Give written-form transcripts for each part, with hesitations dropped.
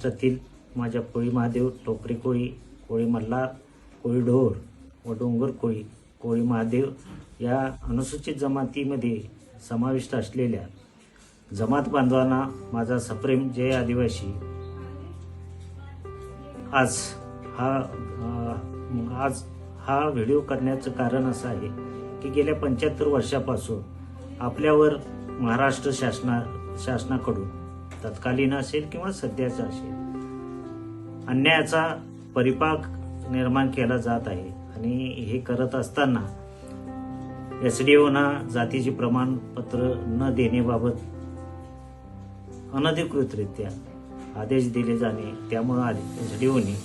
महाराष्ट्रातील माझ्या कोळी महादेव, टोकरी कोळी, कोळी मल्हार, कोळी ढोर व डोंगर कोळी, कोळी महादेव या अनुसूचित जमातीमध्ये समाविष्ट असलेल्या जमात बांधवांना माझा सप्रेम जय आदिवासी। आज हा व्हिडिओ करण्याचं कारण असं आहे की गेल्या 75 वर्षापासून आपल्यावर महाराष्ट्र शासनाकडून तत्कालीन असेल किंवा सध्याचा असेल अन्यायाचा परिपाक निर्माण केला जात आहे। आणि हे करत असताना SDOना जातीचे प्रमाणपत्र न देण्याबाबत अनधिकृतरित्या आदेश दिले जाणे, त्यामुळे SDOने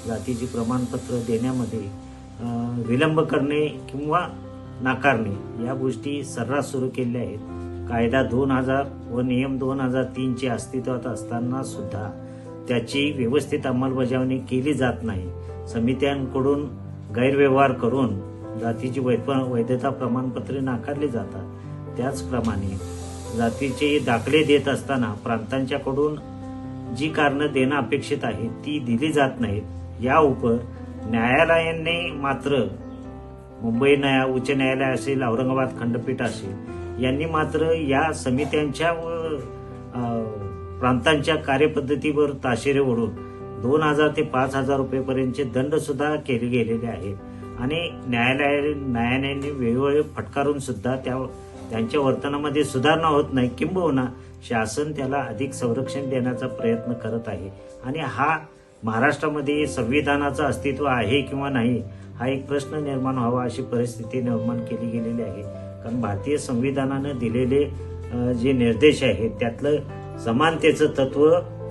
जातीचे प्रमाणपत्र देण्यामध्ये विलंब करणे किंवा नाकारणे या गोष्टी सर्रास सुरू केल्या आहेत। कायदा 2000 व नियम 2003 चे अस्तित्वात असताना सुद्धा त्याची व्यवस्थित अंमलबजावणी केली जात नाही। समित्यांकडून गैरव्यवहार करून जातीची वैधता प्रमाणपत्रे नाकारली जातात। त्याचप्रमाणे जातीचे दाखले देत असताना प्रांतांच्याकडून जी कारणं देणं अपेक्षित आहे ती दिली जात नाहीत। या उपर न्यायालयाने मात्र मुंबई उच्च न्यायालय असेल, औरंगाबाद खंडपीठ असेल यांनी मात्र या समित्यांच्या व प्रांतांच्या कार्यपद्धतीवर ताशेरे ओढून 2000 ते 5000 रुपयेपर्यंतचे दंड सुद्धा केले गेलेले आहेत। आणि न्यायालयाने वेळोवेळी फटकारून सुद्धा त्यांच्या वर्तनामध्ये सुधारणा होत नाही, किंबहुना शासन त्याला अधिक संरक्षण देण्याचा प्रयत्न करत आहे। आणि हा महाराष्ट्रामध्ये संविधानाचं अस्तित्व आहे किंवा नाही हा एक प्रश्न निर्माण व्हावा अशी परिस्थिती निर्माण केली गेलेली आहे। कारण भारतीय संविधानाने दिलेले जे निर्देश आहेत त्यातलं समानतेचं तत्व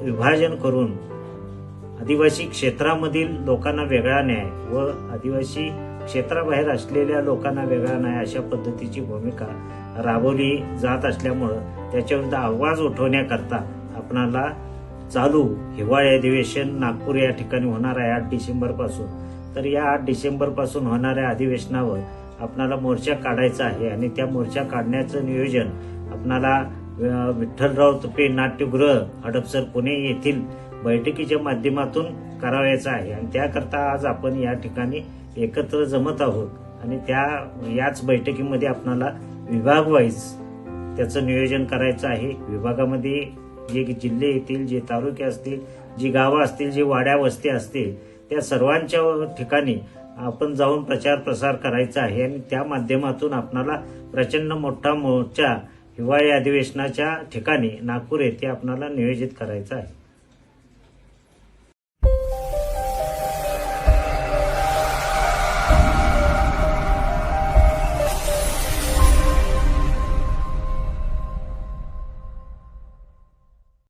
विभाजन करून आदिवासी क्षेत्रामधील लोकांना वेगळा न्याय व आदिवासी क्षेत्राबाहेर असलेल्या लोकांना वेगळा न्याय अशा पद्धतीची भूमिका राबवली जात असल्यामुळं त्याच्याविरुद्ध आवाज उठवण्याकरता आपणाला चालू हिवाळी अधिवेशन नागपूर या ठिकाणी होणार आहे 8 डिसेंबर पासून। तर या 8 डिसेंबर पासून होणाऱ्या अधिवेशनावर आपणाला मोर्चा काढायचा आहे आणि त्या मोर्चा काढण्याचं नियोजन आपणाला विठ्ठलराव तुपे नाट्यगृह हडपसर पुणे येथील बैठकीच्या माध्यमातून करावयाचं आहे। आणि त्याकरता आज आपण या ठिकाणी एकत्र जमत आहोत आणि याच बैठकीमध्ये आपणाला विभाग वाईज त्याचं नियोजन करायचं आहे। विभागामध्ये जे जिल्हे येतील, जे तालुके असतील, जी गावं असतील, जी वाड्या वस्ती असतील त्या सर्वांच्या ठिकाणी आपण जाऊन प्रचार प्रसार करायचा आहे आणि त्या माध्यमातून आपणाला प्रचंड मोठा मोर्चा हिवाळी अधिवेशनाच्या ठिकाणी नागपूर येथे आपणाला नियोजित करायचा आहे।